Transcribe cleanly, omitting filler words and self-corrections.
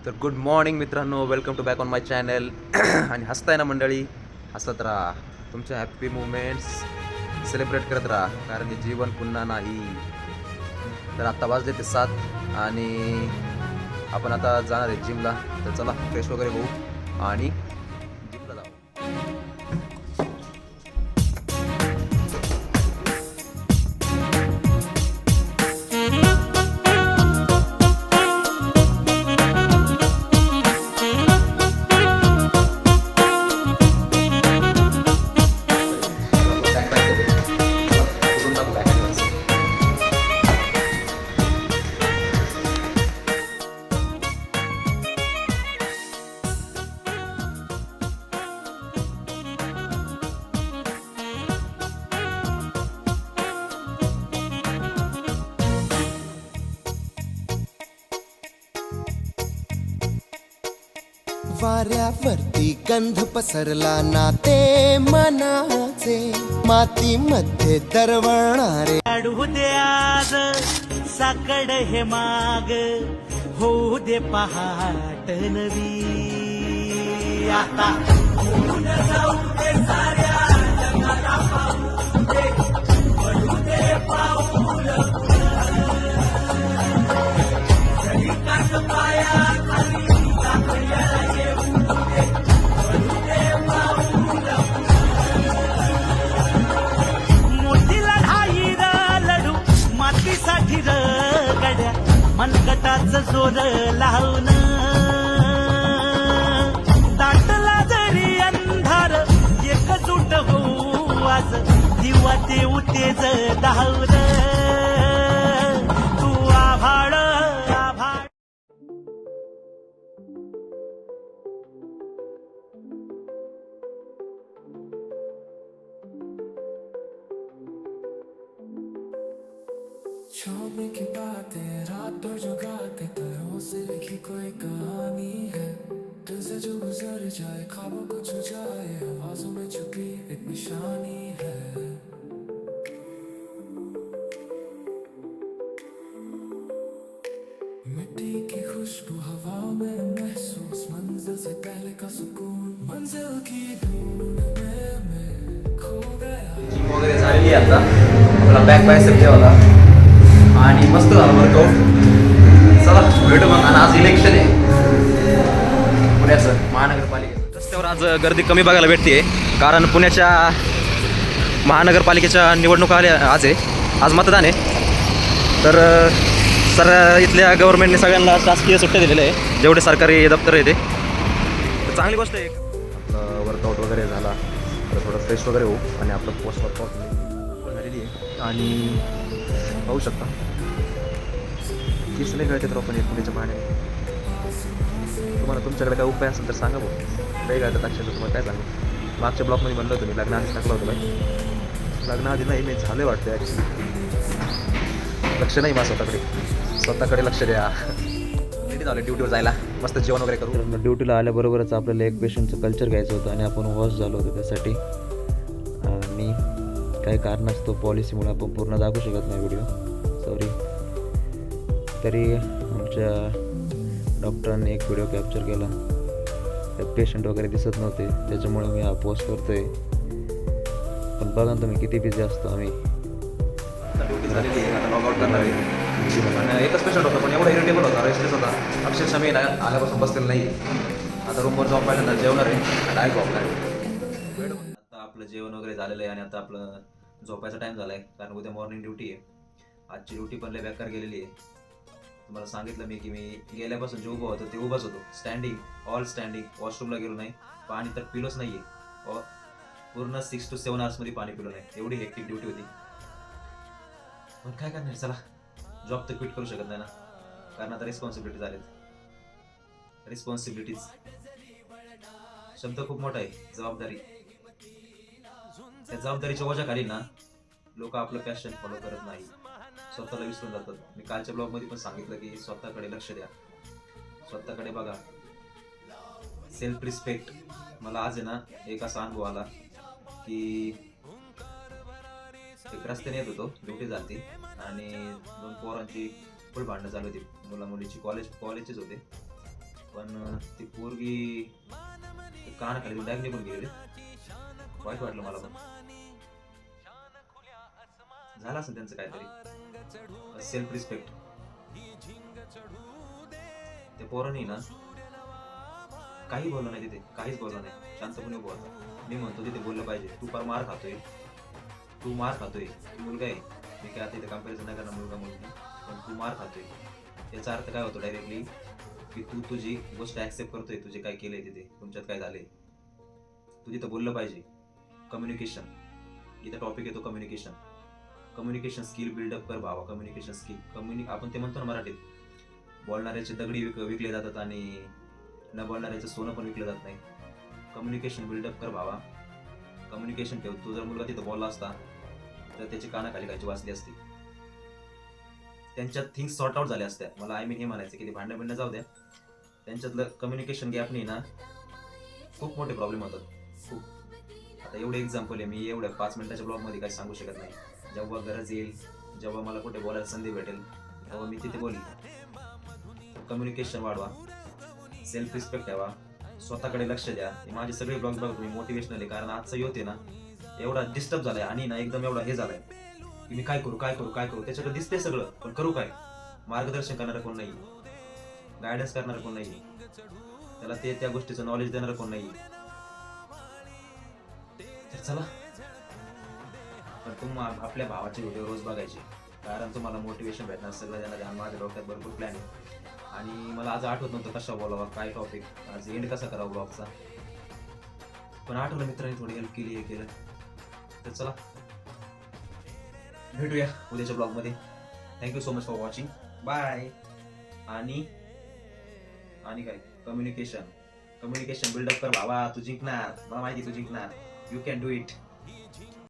तर good morning मित्रांनो, welcome to back on my channel. आणि हसताय ना मंडळी, हसत राहा, तुमच्या हॅप्पी मुवमेंट्स सेलिब्रेट करत राहा, कारण हे जीवन पुन्हा नाही. तर आत्ता वाजले ते 7 आणि आपण आता जाणार आहे जिमला. तर चला फ्रेश वगैरे होऊ आणि जिमला जाऊ. वाऱ्यावरती गंध पसरला ना ते मनाचे, मातीमध्ये दरवळणारे. काढू दे आज साकड हे माग, होऊ दे पहाट नवी. आता जाऊ दे साऱ्या जगाला पाहू दे, पडू दे पाऊल जरी कास पायाखाली आपल्याला येऊ दे, पडू दे पाऊल. मोठी लढाई लढू मातीसाठी गड्या, मनगटाच जोर लावून. दाटला जरी अंधार एकजूट होऊ आज, दिवा देऊ तेज धावून. तू आभाळ आभाळ. शाम की बातें रात भर जो गाते, तरह से लिखी कोई कहानी है. दिल से जो गुजर जाए, ख्वाबों को छू जाए, आवाजों में छुपी एक निशानी है. मिट्टी की खुशबू हवा में महसूस, मंजिल से पहले का सुकून, मंजिल की ढूंढ में खो गया. जिम वगैरे झालेली आहे आता. आपला बॅक बायसेप ठेवला आणि मस्त झालं वर्कआउट. चला भेटू मग. आणि आज इलेक्शन आहे पुण्याचं, महानगरपालिकेचं. रस्त्यावर आज गर्दी कमी बघायला भेटते, कारण पुण्याच्या महानगरपालिकेच्या निवडणुका आल्या आज आहे. आज मतदान आहे. तर इथल्या गव्हर्नमेंटने सगळ्यांना शासकीय सुट्ट्या दिलेल्या आहे, जेवढे सरकारी दप्तर आहे ते. तर चांगली गोष्ट आहे. आपलं वर्कआउट वगैरे झाला तर थोडं फ्रेश वगैरे होऊ आणि आपलं पोस्ट वर्कआउट झालेली आहे. आणि पाहू शकता केस नाही गळतात आपण पुण्याच्या पाण्याने. तुम्हाला तुमच्याकडे काय उपाय असेल तर सांगा भाऊ. काही गळतात अक्षरशः, तुम्हाला काय सांगू. मागच्या ब्लॉकमध्ये म्हणलं होतं मी, लग्नाआधीच टाकलं होतं बाई. लग्नाआधी नाही, मी झाले वाटतं ॲक्च्युली. लक्ष नाही माझं स्वतःकडे लक्ष द्या. रेडी झालं ड्युटीवर जायला, मस्त जेवण वगैरे करू. ड्युटीला आल्याबरोबरच आपल्याला एक पेशंटचं कल्चर घ्यायचं होतं आणि आपण वॉश झालो होतो त्यासाठी. आणि काही कारणास्तव पॉलिसीमुळे आपण पूर्ण दाखवू शकत नाही व्हिडिओ, सॉरी. तरी आमच्या डॉक्टरांनी एक व्हिडिओ कॅप्चर केला. त्यात पेशंट वगैरे दिसत नव्हते, त्याच्यामुळे मी हा पोस्ट करतो आहे. पण बघा ना तुम्ही किती बिझी असतो आम्ही. ड्युटी झालेली आहे, आता लॉगआउट करणार आहे. आणि एकच पेशंट होता, पण एवढा इरिटेबल होता, रेस्टलेस होता, अक्षरशः मी आल्यापासून बसलेलं नाही. आता रूमवर जाऊन पाहिलं जेवणार आहे, डायरेक्ट झोपणार आहे. आता आपलं जेवण वगैरे झालेलं आहे आणि आता आपलं झोपायचा टाईम झाला आहे, कारण उद्या मॉर्निंग ड्युटी आहे. आजची ड्युटी पण लय बेकार गेलेली आहे. तुम्हाला सांगितलं मी की मी गेल्यापासून जे उभं होतं ते उभाच होतो, स्टँडिंग, ऑल स्टँडिंग. वॉशरूमला गेलो नाही, पाणी तर पिलोच नाही आहे. पूर्ण 6 to 7 आवर्समध्ये पाणी पिलो नाही, एवढी हेक्टिक ड्युटी होती. पण काय करणार, चला जॉब तर क्विट करू शकत नाही ना, कारण आता रिस्पॉन्सिबिलिटीज आलेत. रिस्पॉन्सिबिलिटीज शब्द खूप मोठा आहे, जबाबदारी. त्या जबाबदारीच्या ओझ्याखाली ना लोक आपलं पॅशन फॉलो करत नाही, स्वतःला विसरून जातात. मी कालच्या ब्लॉगमध्ये पण सांगितलं की स्वतःकडे लक्ष द्या, स्वतःकडे बघा. Self respect. मला आज आहे ना एक असा अनुभव आला की एक रस्त्याने येत होतो, ड्युटी झाली आणि 2 पोरांची फुल भांडणं चालू होती. मुला मुलीची कॉलेजचेच होते. पण ती पोरगी कानाखाली डायरेक्ट निघून गेली रे. वाईट वाटलं मला पण. झालं असेल त्यांचं काहीतरी सेल्फ रिस्पेक्ट. ते पोरांनी ना काही बोललं नाही तिथे, काहीच बोललं नाही, शांतपणे उभं होता. मी म्हणतो तिथे बोललं पाहिजे. तू फार मार खातोय, तू मुलगा आहे. मी काय आता इथे कम्पॅरिझन नाही करणार मुलगा मुलगी, पण तू मार खातोय. याचा अर्थ काय होतो डायरेक्टली की तू तुझी गोष्ट ऍक्सेप्ट करतोय, तुझे काय केलंय तिथे, तुमच्यात काय झालंय. तू तिथं बोललं पाहिजे. कम्युनिकेशन, इथं टॉपिक येतो कम्युनिकेशन. कम्युनिकेशन स्किल बिल्डअप कर भावा. कम्युनिकेशन स्किल आपण ते म्हणतो ना मराठीत, बोलणाऱ्याचे दगडी विकले जातात आणि न बोलणाऱ्याचं सोनं पण विकलं जात नाही. कम्युनिकेशन बिल्डअप कर भावा. कम्युनिकेशन ठेव. तू जर मुलगा तिथं बोलला असता तर त्याची कानाखाली खायची वाचली असती, त्यांच्यात थिंग्स सॉर्ट आउट झाल्या असत्या. मला हे म्हणायचं की ते भांडणं जाऊ द्या, त्यांच्यातलं कम्युनिकेशन गॅपनी ना खूप मोठे प्रॉब्लेम होतात. खूप. आता एवढे एक्झाम्पल आहे, मी एवढ्या 5 मिनिटाच्या ब्लॉगमध्ये काही सांगू शकत नाही. जेव्हा गरज येईल, जेव्हा मला कुठे बोलायला संधी भेटेल, तेव्हा मी तिथे बोलेन. कम्युनिकेशन वाढवा, सेल्फ रिस्पेक्ट ठेवा, स्वतःकडे लक्ष द्या. हे माझे सगळे ब्लॉग बघा तुम्ही, मोटिवेशनल आहे. कारण आजचा युथ आहे ना एवढा डिस्टर्ब झालाय आणि ना एकदम एवढा हे झालाय की मी काय करू. त्याच्याकडे दिसते सगळं, पण करू काय. मार्गदर्शन करणारं कोण नाही, गायडन्स करणारं कोण नाही, त्याला त्या गोष्टीचं नॉलेज देणारं कोण नाही. तर चला, पण आपल्या भावाचे व्हिडिओ रोज बघायचे, कारण तुम्हाला मोटिवेशन भेटणार सगळं देणार आहे. माझ्या डोक्यात भरपूर प्लॅन आहे आणि मला आज आठवत नव्हतं कशा बोलावा, काय टॉपिक, आज एंड कसा करावा ब्लॉगचा, पण आठवलं मित्रांनी थोडी हेल्प केली, हे केलं. तर चला, भेटूया उद्याच्या ब्लॉगमध्ये. Thank you so much for watching. Bye. आणि काय, कम्युनिकेशन बिल्डअप कर भावा. तू जिंकणार, मला माहिती तू जिंकणार. You can do it.